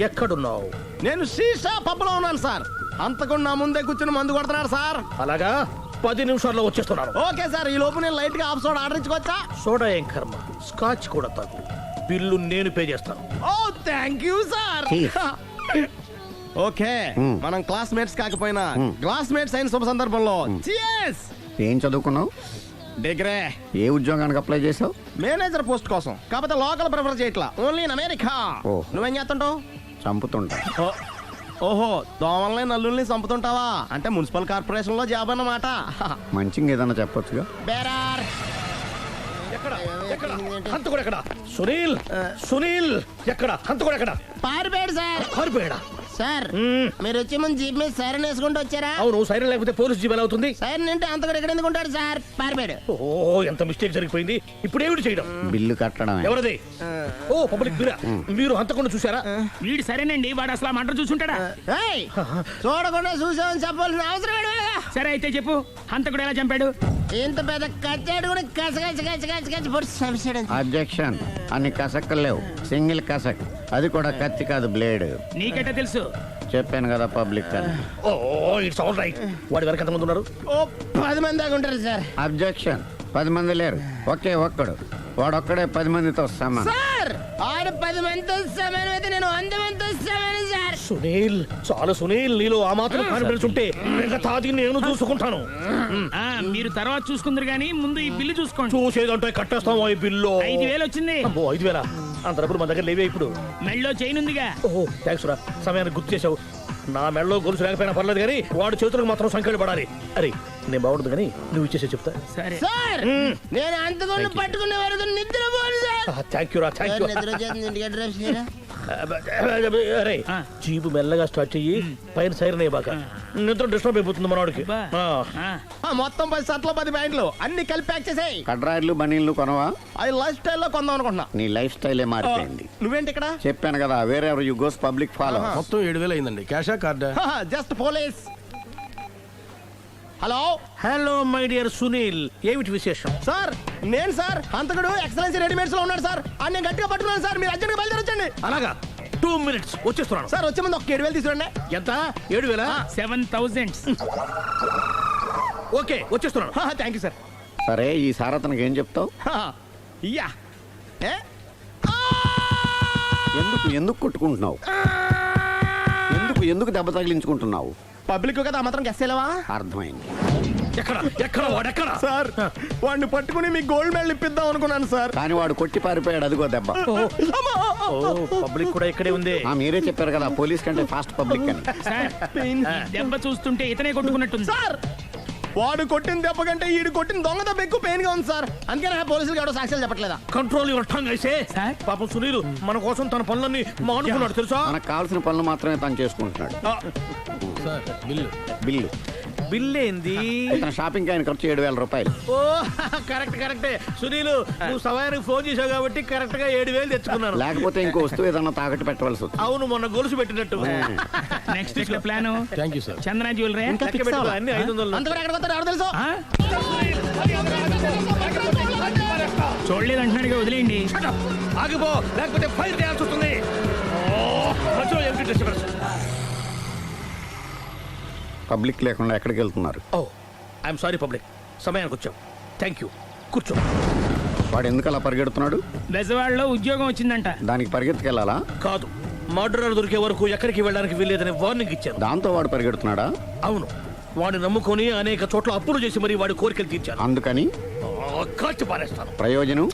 ఎక్కడున్నావు? నేను శీషా పబ్లో ఉన్నాను సార్. అంతకుండా నా ముందే కూర్చుని మందు కొడుతున్నారు సార్. అలాగా, 10 నిమిషాల్లో వచ్చేస్తున్నాను. Okay sir. ఈ లోపు నేను లైట్ గా హాఫ్ సోడా ఆర్డర్ ఇచ్చుకోవచ్చా? సోడా ఏం కర్మ, స్కాచ్ కూడా తాగు. బిల్లు నేను పే చేస్తాను. ఓ థ్యాంక్ యూ సార్. ఓకే, మనం క్లాస్మేట్స్ కాకపోయినా క్లాస్మేట్స్ అయిన శుభ సందర్భంలో cheers. ఏం చదువుకున్నావు? డిగ్రీ. ఏ ఉద్యోగానికి అప్లై చేసావు? మేనేజర్ పోస్ట్ కోసం. కాకపోతే లోకల్ ప్రిఫర్ చేయట్లా, ఓన్లీ ఇన్ అమెరికా. ఓ. నువ్వేం చేస్తుంటావు? చంపుతుంటా. ఓహో, దోమల్ని నల్లుల్ని చంపుతుంటావా? అంటే మున్సిపల్ కార్పొరేషన్ లో జాబ్ అన్నమాట. మంచిగా ఏదన్నా చెప్పొచ్చుగా. బేరార్. ఎక్కడ ఎక్కడ హంతకుడు ఎక్కడ? సునీల్, సునీల్ ఎక్కడ? హంతకుడు ఎక్కడ? పారిపోయాడు సార్. పారిపోయాడా? సార్ మీరు వచ్చే ముందు జీప్ మీద సైరన్ వేసుకుంటూ వచ్చారా? అవును, సైరన్ లేకపోతే పోలీస్ జీవన్ అవుతుంది. సైరన్ అంటే అంత కూడా ఎక్కడ ఎందుకు ఉంటాడు సార్? పారిపోయాడు. ఓ, ఎంత మిస్టేక్ జరిగిపోయింది. ఇప్పుడు ఏమిటి చేయడం? బిల్లు కట్టడం. ఎవరది? ఓ, పబ్లిక్ మీరా? మీరు హంతకుండా చూసారా? వీడు సరేనండి, వాడు అసలు ఆ మంట చూసుంటాడా? ఏయ్, చూడకుండా చూసామని చెప్పాల్సిన అవసరం ఏంటి? సరే అయితే చెప్పు, హంతకుడు ఎలా చంపాడు? ఇంత పెద్ద కచ్చాడు కూడా కచ్చ పొడి చంపేశాడు. అబ్జెక్షన్. అన్ని కసక్కలు లేవు, సింగిల్ కసక్. అది కూడా కత్తి కాదు, బ్లేడ్. నీకెట్టా తెలుసు? చెప్పాను కదా పబ్లిక్ అని. ఓ, ఇట్స్ ఆల్ రైట్. వాడి వరకు ఎంతమంది ఉన్నారు? ఓ 10 మంది దాకా ఉంటారు సార్. అబ్జెక్షన్. 10 మంది లేరు, ఒకే ఒక్కడు. వాడొక్కడే 10 మందితో సమానం. సార్ ఆడు 10 మందితో సమానం అయితే నేను 100 మందితో సమానం సార్. సునీల్, చాలా సునీల్, నీలో ఆ మాత్రం కాన్ఫిడెన్స్ ఉంటే మిగతాది నేను చూసుకుంటాను. ఆ, మీరు తర్వాత చూసుకుందరు గానీ ముందు ఈ బిల్లు చూసుకోండి. చూసేదంటే కట్టేస్తాము ఈ బిల్లు. 5,000 వచ్చింది. అమ్మో, 5,000? అంత డబ్బులు మన దగ్గర లేవే ఇప్పుడు. మెళ్ళో చైన్ ఉందిగా. ఓహో, థ్యాంక్స్ రా, సమయానికి గుర్తు చేసావు. నా మెడలో గొలుసు లేకపోయినా పర్లేదు కానీ వాడు చేతులకు మాత్రం సంఖ్యలు పడాలి. అరే, నేను బాగుంటుంది కానీ నువ్వు ఇచ్చేసే చెప్తా. సరే సార్ నేను అంతకుండా పట్టుకునే వరకు నిద్రపోను సార్. థ్యాంక్ యూ రా, థ్యాంక్ యూ. నిద్ర వచ్చేస్తుంది, ఇంటికి డ్రైవ్ చేయరా? అరే, జీపు మెల్లగా స్టార్ట్ చెయ్యి, పైన సైరన్ అయ్యాక నిద్ర డిస్టర్బ్ అయిపోతుంది మనవాడికి. మొత్తం 10 షర్ట్లు 10 ప్యాంట్లు అన్ని కలిపి ప్యాక్ చేసేయ్. కడ్రాయిలు బనీళ్లు కొనవా? అది లైఫ్ స్టైల్లో కొందాం అనుకుంటున్నా. నీ లైఫ్ స్టైలే మారిపోయింది. నువ్వేంటి ఇక్కడ? చెప్పాను కదా, వేరే యు గోస్ పబ్లిక్ ఫాలో. మొత్తం 7,000 అయిందండి. క్యాషా కార్డా? Just police. Hello hello my dear Sunil, ఏమిటి విశేషం? సార్, నేను సార్ హంతకుడు ఎక్సలెన్సీ రెడీమేడ్స్ లో ఉన్నాడు సార్. అని నేను గట్టిగా పట్టుకున్నాను సార్. మీరు అర్జెంట్గా బయలుదేరొచ్చండి. అలాగా, 2 minutes వచ్చేస్తున్నాను. సార్ వచ్చే ముందు ఒక 7,000 తీసుకురండి. ఎంత? 7,000? 7,000. ఓకే, వచ్చేస్తున్నాను. Thank you sir. సరే, ఈ సారతనకి ఏం చెప్తావు? యా. ఎందుకు ఎందుకు కొట్టుకుంటున్నావు? ఎందుకు దెబ్బ తగిలించుకుంటున్నావు? పబ్లిక్ కదా, మాత్రం గెస్సేలవా? అర్థమైంది. ఎక్కడ ఎక్కడ వాడెక్కడ? సార్ వాడిని పట్టుకుని మీకు గోల్డ్ మెడల్ ఇప్పిద్దాం అనుకున్నాను సార్. కానీ వాడు కొట్టి పారిపోయాడు, అదిగో దెబ్బ. పబ్లిక్ కూడా ఇక్కడే ఉంది. మీరే చెప్పారు కదా, పోలీస్ కంటే ఫాస్ట్ పబ్లిక్ అని. సార్, ఈ దెబ్బ చూస్తుంటే ఇతనే కొట్టుకున్నట్టుంది. సార్ వాడు కొట్టిన దెబ్బ కంటే ఈడు కొట్టిన దొంగ దెబ్బ ఎక్కువ పెయిన్ గా ఉంది సార్. అందుకే నా పోలీసులు ఎవడో సాక్ష్యాలు చెప్పట్లేదా? కంట్రోల్ యువర్ టంగ్ అయితే. పాపం సునీల్ మన కోసం తన పనులన్నీ మానుకున్నాడు తెలుసా? మనకు కావాల్సిన పనులు మాత్రమే తను చేసుకుంటున్నాడు. బిల్లు బిల్ ఏంది? తన షాపింగ్ ఆయన ఖర్చు 7,000 రూపాయలు. ఓ, కరెక్టే సునీల్, నువ్వు సమయానికి ఫోన్ చేసావు కాబట్టి కరెక్ట్ గా 7,000 తెచ్చుకున్నాను. లేకపోతే ఇంకో వస్తువు ఏదన్నా తాకట్టు పెట్టవలసి వస్తుంది. అవును, మొన్న గొలుసు పెట్టినట్టు. Next week plan thank you sir. Chandana jewellery. అన్ని 500. అంతవరకు ఎక్కడ పోతారు ఎవరు తెలుసు? చూడలేదు అంటున్నాడుగా, వదిలేయండి. ఆగిపో, లేకపోతే ఫైర్ చేయాల్సి వస్తుంది. పబ్లిక్ లేకుండా ఎక్కడికి వెళ్తున్నారు? ఓ, ఐఎమ్ సారీ పబ్లిక్, సమయానికి వచ్చాం. థ్యాంక్ యూ, కూర్చో. వాడు ఎందుకు అలా పరిగెడుతున్నాడు? బెజవాడలో ఉద్యోగం వచ్చిందంట. దానికి పరిగెత్తుకెళ్ళాలా? కాదు, మర్డరర్ దొరికే వరకు ఎక్కడికి వెళ్ళడానికి వీల్లేదని వార్నింగ్ ఇచ్చాను. దాంతో వాడు పరిగెడుతున్నాడా? అవును, వాడిని నమ్ముకొని అనేక చోట్ల అప్పులు చేసి మరి వాడి కోరికలు తీర్చాను. అందుకని కాల్చి పారేస్తాను. ప్రయోజనం?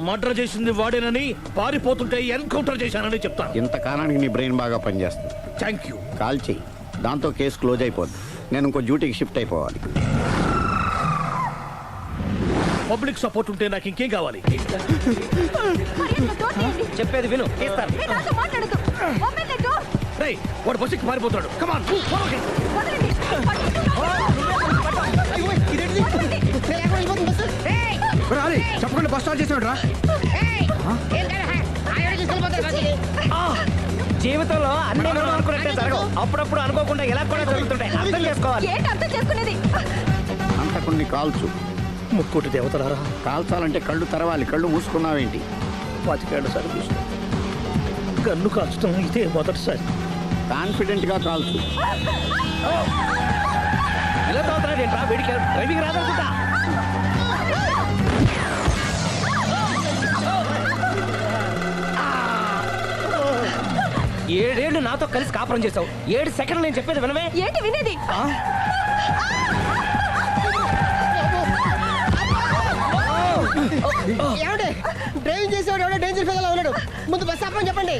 మర్డర్ చేసింది వాడేనని, పారిపోతుంటే ఎన్కౌంటర్ చేశానని చెప్తాను. ఇంతకాలానికి నీ బ్రెయిన్ బాగా పనిచేస్తుంది. Thank you. కాల్ చెయ్యి, దాంతో కేసు క్లోజ్ అయిపోద్ది. నేను ఇంకో డ్యూటీకి షిఫ్ట్ అయిపోవాలి. పబ్లిక్ సపోర్ట్ ఉంటే నాకు ఇంకేం కావాలి? చెప్పేది విను. రేయ్, వాడు బస్సుకి పారిపోతాడు. కమాన్, చెప్పకుండా బస్ స్టార్ట్ చేసాడు రా. జీవితంలో అన్ని మనం అనుకున్నట్టే జరగవు. అప్పుడప్పుడు అనుకోకుండా ఇలా కూడా జరుగుతుంటాయి. అర్థం చేసుకోవాలి. అంతకుని కాల్చు. ముక్కోటి దేవతలారా, కాల్చాలంటే కళ్ళు తెరవాలి. కళ్ళు మూసుకున్నావేంటి? 25 ఏళ్ల సర్వీస్, గన్ను కాల్చడం ఇదే మొదటిసారి. కాన్ఫిడెంట్ గా కాల్చు. ఇలా తోతాడేంట్రా, వీడికి డ్రైవింగ్ రాదనుకుంటా. ఏడేళ్లు నాతో కలిసి కాపురం చేసావు, 7 సెకండ్లు నేను చెప్పేది వినవే. ఏంటి వినేది? డ్రైవింగ్ చేసేవాడు ఎవడో డేంజర్ ఫీల్ ఉన్నాడు. ముందు బస్ ఆపని చెప్పండి.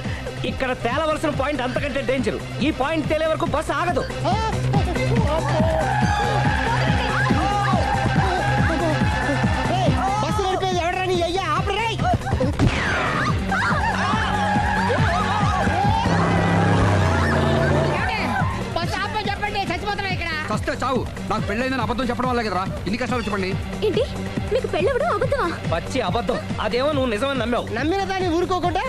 ఇక్కడ తేలవలసిన పాయింట్ అంతకంటే డేంజర్. ఈ పాయింట్ తేలే వరకు బస్ ఆగదు. బస్సు నడిపేది ఎవడరాని అయ్యా ఆపరే. బస్ ఆపని చెప్పండి, చచ్చిపోతున్నా ఇక్కడ. ఫస్ట్ చావు. నాకు పెళ్ళైందని అబద్ధం చెప్పడం వల్ల కదరా ఇన్ని కష్టాలు చెప్పండి. ఏంటి మీకు పెళ్ళవడం అబద్ధమా? పచ్చి అబద్ధం. అదేమో నువ్వు నిజమని నమ్మావు. నమ్మిన దాన్ని ఊరుకోకుండా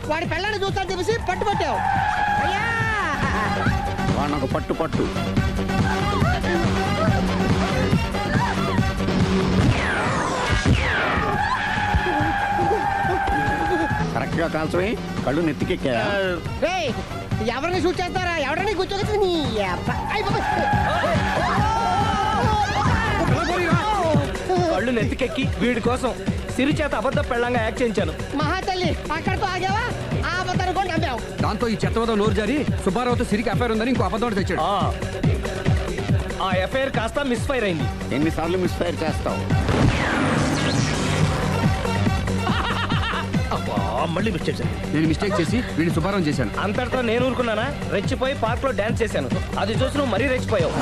వాడి పెళ్ళాన్ని చూస్తాను చెప్పేసి పట్టుబట్టావు. అయ్యా వాడినొక పట్టు పట్టు. కరెక్ట్ గా కాల్చమే. కళ్ళు నెత్తికెక్కా. రేయ్, ఎవరిని షూట్ చేస్తారా? ఎవరిని కూర్చోగచ్చు నీ అబ్బా. అయ్ బాబోయ్. కళ్ళు నెత్తికెక్కి వీడి కోసం సిరి చేత అబద్ధ పెళ్ళంగా యాక్ట్ చేయించాను. మహాతల్లి అక్కడితో ఆగావా? ఆ అబద్ధాన్ని కూడా నమ్మావు. దాంతో ఈ చెత్తవద నోరు జారి సుబ్బారావుతో సిరికి అఫైర్ ఉందని ఇంకో అబద్ధం తెచ్చాడు. ఆ ఎఫ్ఐఆర్ కాస్త మిస్ఫైర్ అయింది. ఎన్నిసార్లు మిస్ఫైర్ చేస్తావు? మళ్ళీ మిస్టేక్ చేశాను. నేను మిస్టేక్ చేసి వీడిని సుబ్బారావు చేశాను. అంతటితో నేను ఊరుకున్నానా? రెచ్చిపోయి పార్క్ లో డాన్స్ చేశాను. అది చూసి నువ్వు మరీ రెచ్చిపోయావు.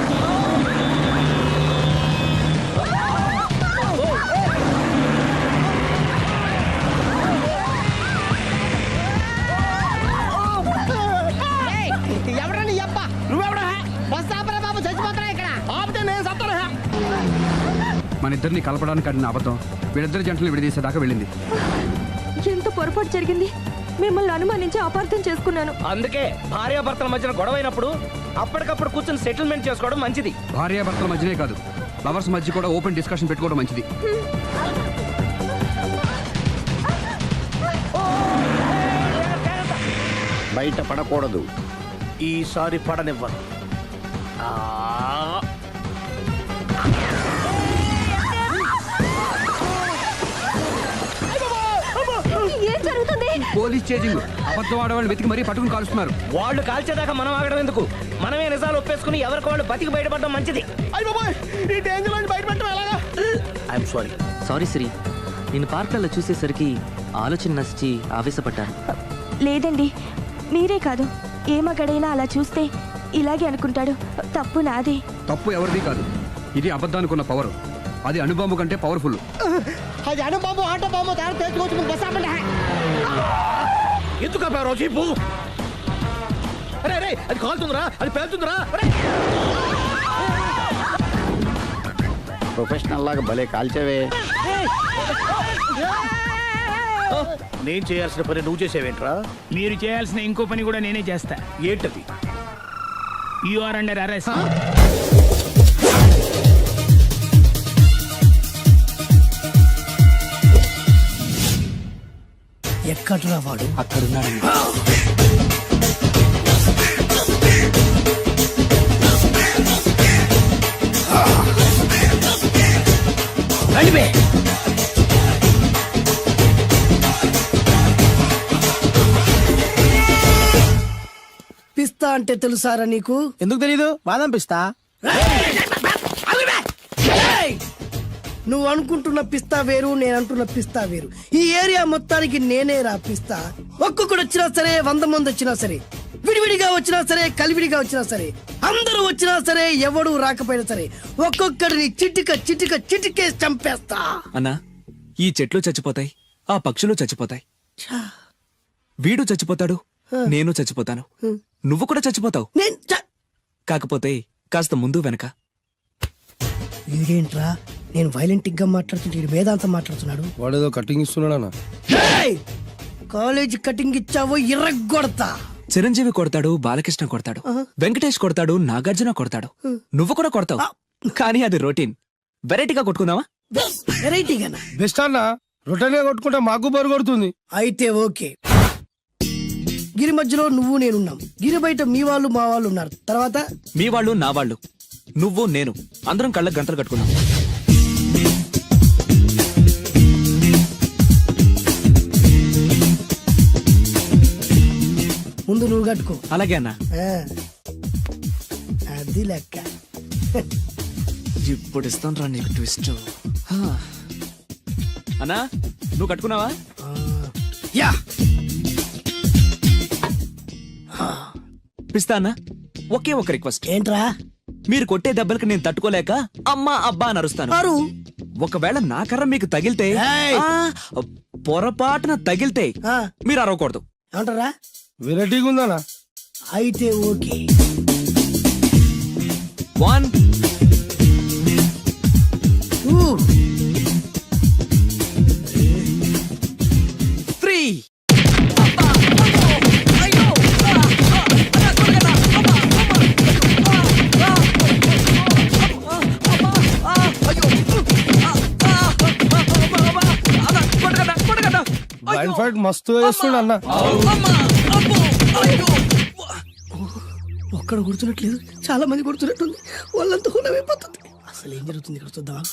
ఎవరని అబ్బా? నువ్వెవడా? బస్ ఆపరా బాబు, చచ్చిపోతారా ఇక్కడ. ఆపితే నేను సత్తారా? మన ఇద్దరిని కలపడానికి ఆడిన అబద్ధం వీళ్ళిద్దరి జంటలు విడదీసేదాకా వెళ్ళింది. ఎంత పొరపాటు జరిగింది. మిమ్మల్ని అనుమానించి అపార్థం చేసుకున్నాను. అందుకే భార్యాభర్తల మధ్యన గొడవైనప్పుడు అప్పటికప్పుడు కూర్చొని సెటిల్మెంట్ చేసుకోవడం మంచిది. భార్యాభర్తల మధ్యనే కాదు, లవర్స్ మధ్య కూడా ఓపెన్ డిస్కషన్ పెట్టుకోవడం మంచిది. బయట పడకూడదు. ఈసారి పడనివ్వను. ఏం జరుగుతుంది? Police chasing. అబద్ధం ఆడవాళ్ళు వెతికి మరీ పట్టుకుని కాలుస్తున్నారు. వాళ్ళు కాల్చేదాకా మనం ఆగడం ఎందుకు? మనమే నిజాలు ఒప్పేసుకుని ఎవరికి వాళ్ళు బతికి బయటపడడం మంచిది. ఈ డేంజర్ నుంచి బయటపడటం ఎలాగా? I'm sorry. సారీ సిరి, నేను పార్కులలో చూసేసరికి ఆలోచన నచ్చి ఆవేశపడ్డాను. లేదండి, మీరే కాదు, ఏ మగాడైనా అలా చూస్తే ఇలాగే అనుకుంటాడు. తప్పు నాదే. తప్పు ఎవరిది కాదు. ఇది అబద్ధానికి ఉన్న పవర్. అది అణుబాంబు కంటే పవర్ఫుల్. అది అణుబాంబు ఆటో బాంబు తయారు తెచ్చుకోవచ్చు. బస్ ఆపండి. ఎందుకు ఆపారో చెప్పు. అరే అది కాలుతుందిరా, అది పేలుతుందిరా. ప్రొఫెషనల్ లాగా భలే కాల్చేవే. నేను చేయాల్సిన పని నువ్వు చేసేవేంట్రా? మీరు చేయాల్సిన ఇంకో పని కూడా నేనే చేస్తా. ఏంటది? You are under arrest. ఎక్కడ్రా వాడు? అక్కడున్నాడు. పిస్తా అంటే తెలుసారా నీకు? ఎందుకు తెలీదు? బాదం పిస్తా. నువ్వు అనుకుంటున్న పిస్తా వేరు, నేను అంటున్న పిస్తా వేరు. ఈ ఏరియా మొత్తానికి నేనే రా పిస్తా. ఒక్కొక్కడు వచ్చినా సరే, 100 మంది వచ్చినా సరే, విడివిడిగా వచ్చినా సరే, కలివిడిగా వచ్చినా సరే, అందరూ వచ్చినా సరే, ఎవడు రాకపోయినా సరే, ఒక్కొక్కడిని చిటికేసి చంపేస్తా. అన్నా, ఈ చెట్లు చచ్చిపోతాయి, ఆ పక్షులు చచ్చిపోతాయి, వీడు చచ్చిపోతాడు, నేను చచ్చిపోతాను, నువ్వు కూడా చచ్చిపోతావు. కాకపోతే కాస్త ముందు వెనక. వీడేంట్రా, నేను వైలెంటిక్ గా మాట్లాడుతుంటే వేదాంతం మాట్లాడుతున్నాడు. వాడేదో కటింగ్ ఇస్తున్నాడా? కాలేజ్ కటింగ్ ఇచ్చావో ఇర్రగొడతా. చిరంజీవి కొడతాడు, బాలకృష్ణ కొడతాడు, వెంకటేష్ కొడతాడు, నాగార్జున కొడతాడు, నువ్వు కూడా కొడతావు. కానీ అది రొటీన్. వెరైటీగా కొట్టుకుందామా? వెరైటీగానా? బెస్ట్ అన్న. రొటనే కొట్టుకుంటే మాకు బరు కొడుతుంది. అయితే ఓకే. గిరి మధ్యలో నువ్వు నేనున్నాం. గిరి బయట మీ వాళ్ళు మా వాళ్ళు ఉన్నారు. తర్వాత మీ వాళ్ళు నా వాళ్ళు, నువ్వు నేను అందరం కళ్ళకు గంటలు కట్టుకున్నాం. ముందు నువ్వు కట్టుకో. అలాగే అన్నా. ఆ, అది లెక్క. ఇప్పుడు ఇస్తాను రా నీకు ట్విస్ట్. అన్నా నువ్వు కట్టుకున్నావా? యా పిస్తా అన్నా, ఒకే ఒక రిక్వెస్ట్. ఏంట్రా? మీరు కొట్టే దెబ్బలకి నేను తట్టుకోలేక అమ్మా అబ్బా అని అరుస్తాను. ఒకవేళ నా కర్ర మీకు తగిలితే, ఏయ్! పొరపాటున తగిలితే ఆ, మీరు అరవకూడదు. ఏమంటారా? వెరైటీగా ఉందనా? అయితే ఓకే. 1 3 బ్లైండ్ ఫైట్ మస్తు వేస్తుండ అన్న. ఒక్కడ గుర్తున్నట్లేదు, చాలా మంది గుర్తున్నట్టుంది. వాళ్ళంతా హులమైపోతుంది. అసలు ఏం జరుగుతుంది ఇక్కడ చూద్దామా?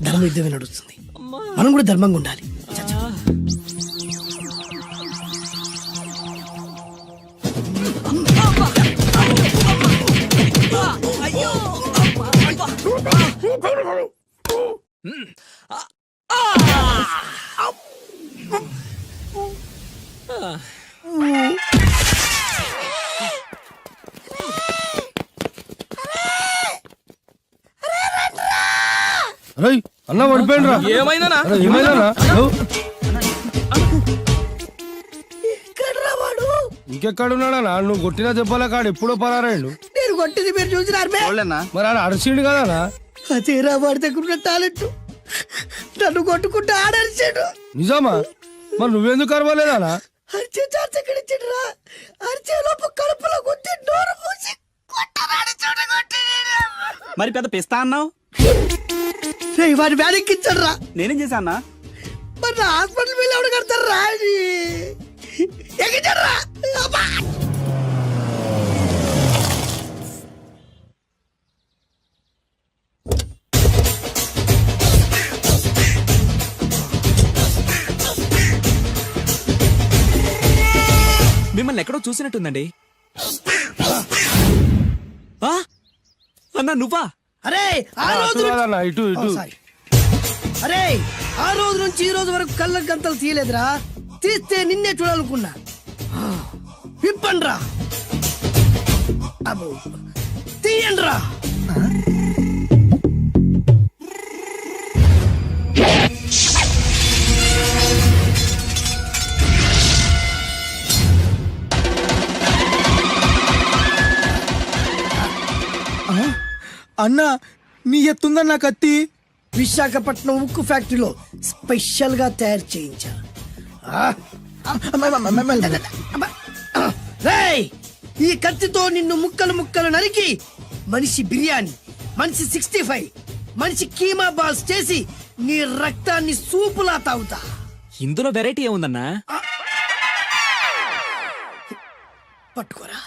ధర్మ యుద్ధమే నడుస్తుంది. మనం కూడా ధర్మంగా ఉండాలి. చచ్చా. అరే అన్న పడిపోయిండ్రా. ఏమైందనా? ఏమైందనా? ఎక్కడ్రా వాడు? ఇంకెక్కడున్నాడనా? నువ్వు కొట్టిన దెబ్బల కాడు ఎప్పుడో పరారాయండు. నేను కొట్టింది మీరు చూసినారు. మరి ఆడ అరిసిండు కదా? అదేరా వాడి దగ్గర ఉన్న టాలెంట్. నన్ను కొట్టుకుంటూ ఆడరిచాడు. నిజమా? మరి నువ్వెందుకు అరవలేదానా? అరిచే ఛాన్స్ ఎక్కడిచ్చాడురా? అరిచే లోపు కడుపులో గుద్ది నోరు మూసి కొట్టరాడు చూడగొట్టి. మరి పెద్ద పిస్తా అన్నావు. వాడి వ్యాధికిచ్చాడు రా. నేనేం చేశానా? మరి నా హాస్పిటల్ బిల్ ఎవడు కడతారు రా? ఎక్కించాడు రా. మిమ్మల్ని ఎక్కడో చూసినట్టుందండి. అన్నా నువ్వా? అరే ఆ రోజు ఇటు ఇటు. అరే ఆ రోజు నుంచి ఈ రోజు వరకు కళ్ళ గంతలు తీయలేదురా. తీస్తే నిన్నే చూడాలనుకున్నా. విప్పండ్రా. అబ్బో తీయండ్రా. అన్నా నీ ఎత్తుందన్న కత్తి. విశాఖపట్నం ఉక్కు ఫ్యాక్టరీలో స్పెషల్ గా తయారు చేయించా. రేయ్, ఈ కత్తితో నిన్ను ముక్కలు ముక్కలు నరికి మనిషి బిర్యానీ, మనిషి 65, మనిషి కీమా బాల్స్ చేసి నీ రక్తాన్ని సూపులా తాగుతా. ఇందులో వెరైటీ ఏముందన్నా? పట్టుకోరా.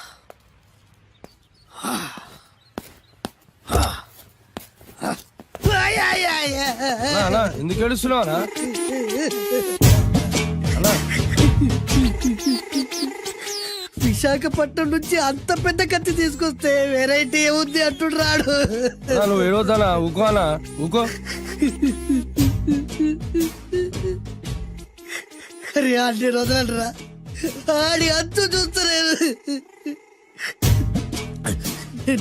ఎందుకు ఏడుస్తున్నావా? విశాఖపట్నం నుంచి అంత పెద్ద కత్తి తీసుకొస్తే వెరైటీ ఏముంది అంటుడు రాడు. నువ్వు ఏడవద్దానా? ఊకోనా? ఊకో. అరే ఆడి వదలరా. ఆడి అంతు చూస్తలేదు.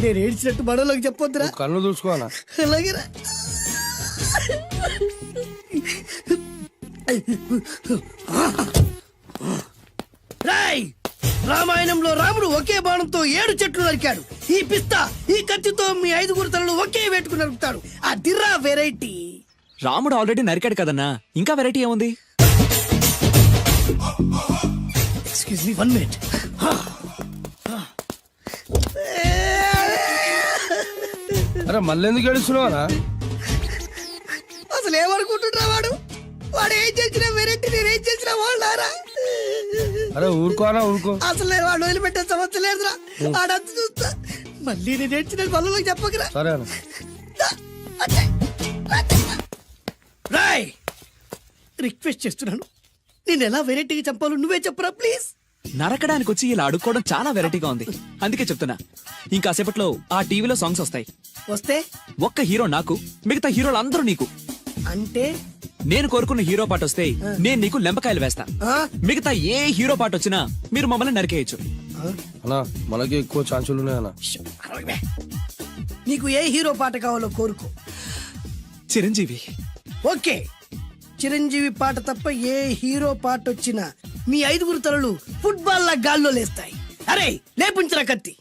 నేను ఏడ్చినట్టు మనలోకి చెప్పొద్దురా. కళ్ళు చూసుకోనా? అలాగేరా. రాయ్, రామాయణంలో రాముడు ఒకే బాణంతో 7 చెట్లు నరికాడు. ఈ పిస్తా ఈ కత్తితో మీ 5 తలలు ఒకే వేటుకు నరుకుతాడు. అదిరా వెరైటీ. రాముడు ఆల్రెడీ నరికాడు కదన్నా, ఇంకా వెరైటీ ఏముంది? Excuse me 1 minute. అరే మళ్ళీ ఎందుకు ఏడుస్తున్నావా? అసలు ఏమనుకుంటున్నా వాడు వాడు ఏం చేసినా వెరైటీ నేనేం చేసినా వాళ్ళారా అరే ఊరుకోనా ఊరుకో. అసలు నేను వాడు వదిలిపెట్టే సమస్య లేదురా ఆడంత చూస్తా మళ్ళీ నేను ఏడ్చిన పనులకు చెప్పకరా. సరే అన్న. రాయ్ రిక్వెస్ట్ చేస్తున్నాను నేను ఎలా వెరైటీగా చంపాలో నువ్వే చెప్పరా ప్లీజ్. నరకడానికి వచ్చి ఇలా అడుక్కోవడం చాలా వెరైటీగా ఉంది. అందుకే చెప్తున్నా, ఇంకాసేపట్లో ఆ టీవీలో సాంగ్స్ వస్తాయి. వస్తే ఒక్క హీరో నాకు, మిగతా హీరోలు అందరూ నీకు. అంటే నేను కోరుకున్న హీరో పాట వస్తే నేను నీకు లెంపకాయలు వేస్తా. మిగతా ఏ హీరో పాట వచ్చినా మీరు మమ్మల్ని నరికేయచ్చు. అన్నా మనకి ఎక్కువ ఛాన్సులు ఉన్నాయన్నా. నీకు ఏ హీరో పాట కావాలో కోరుకో. చిరంజీవి. ఓకే, చిరంజీవి పాట తప్ప ఏ హీరో పాట వచ్చినా మీ 5 తలలు ఫుట్బాల్ లా గాల్లో లేస్తాయి. అరే లేపుంచరా కత్తి.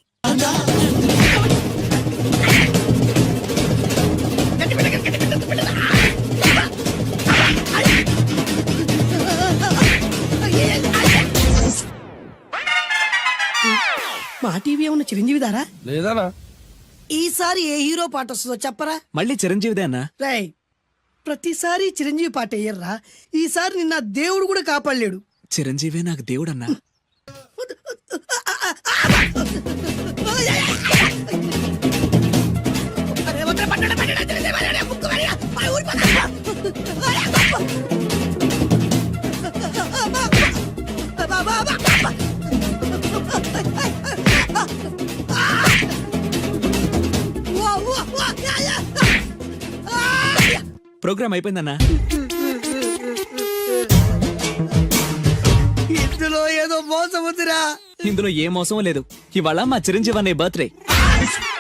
మా టీవీ ఏమన్నా చిరంజీవి దారా? లేదనా. ఈసారి ఏ హీరో పాట వస్తుందో చెప్పరా. మళ్ళీ చిరంజీవిదే అన్నా. రై ప్రతిసారి చిరంజీవి పాట వేయర్రా. ఈసారి నిన్న దేవుడు కూడా కాపాడలేడు. చిరంజీవే నాకు దేవుడన్నా. ప్రోగ్రామ్ అయిపోయిందన్నా. ఇందులో ఏదో మోసం ఉందిరా. ఇందులో ఏ మోసం లేదు. ఇవాళ మా చిరంజీవి అనే బర్త్డే.